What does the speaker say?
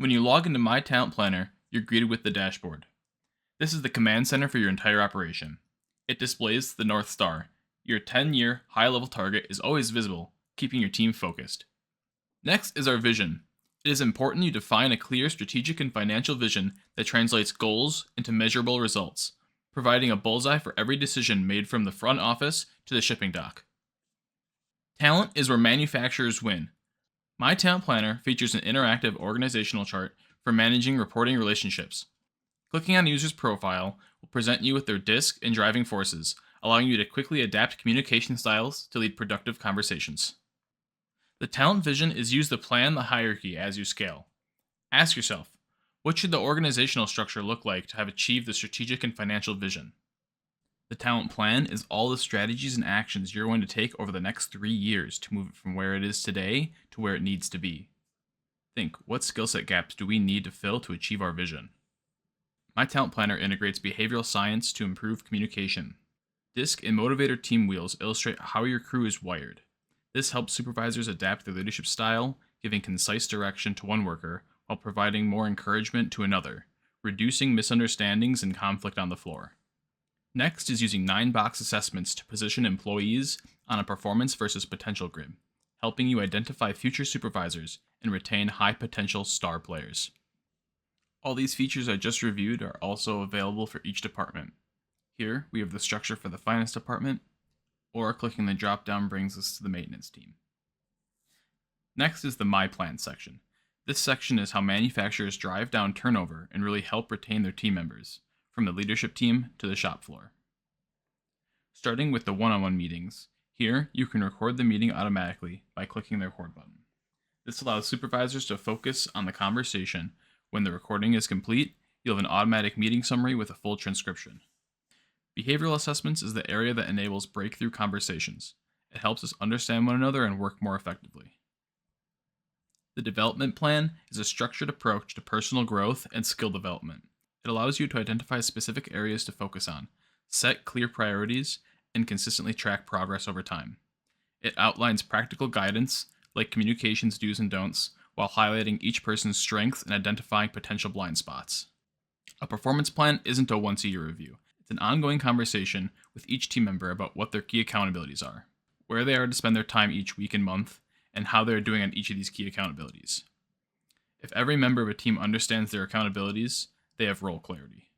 When you log into MyTalentPlanner, you're greeted with the dashboard. This is the command center for your entire operation. It displays the North Star. Your 10-year high-level target is always visible, keeping your team focused. Next is our vision. It is important you define a clear strategic and financial vision that translates goals into measurable results, providing a bullseye for every decision made from the front office to the shipping dock. Talent is where manufacturers win. My Talent Planner features an interactive organizational chart for managing reporting relationships. Clicking on a user's profile will present you with their disc and driving forces, allowing you to quickly adapt communication styles to lead productive conversations. The talent vision is used to plan the hierarchy as you scale. Ask yourself, what should the organizational structure look like to have achieved the strategic and financial vision? The talent plan is all the strategies and actions you're going to take over the next 3 years to move it from where it is today to where it needs to be. Think, what skill set gaps do we need to fill to achieve our vision? My Talent Planner integrates behavioral science to improve communication. DISC and motivator team wheels illustrate how your crew is wired. This helps supervisors adapt their leadership style, giving concise direction to one worker while providing more encouragement to another, reducing misunderstandings and conflict on the floor. Next is using 9-box assessments to position employees on a performance versus potential grid, helping you identify future supervisors and retain high-potential star players. All these features I just reviewed are also available for each department. Here, we have the structure for the finance department, or clicking the drop-down brings us to the maintenance team. Next is the My Plan section. This section is how manufacturers drive down turnover and really help retain their team members, from the leadership team to the shop floor. Starting with the one-on-one meetings, here you can record the meeting automatically by clicking the record button. This allows supervisors to focus on the conversation. When the recording is complete, you'll have an automatic meeting summary with a full transcription. Behavioral assessments is the area that enables breakthrough conversations. It helps us understand one another and work more effectively. The development plan is a structured approach to personal growth and skill development. It allows you to identify specific areas to focus on, set clear priorities, and consistently track progress over time. It outlines practical guidance, like communications do's and don'ts, while highlighting each person's strengths and identifying potential blind spots. A performance plan isn't a once-a-year review. It's an ongoing conversation with each team member about what their key accountabilities are, where they are to spend their time each week and month, and how they are doing on each of these key accountabilities. If every member of a team understands their accountabilities, they have role clarity.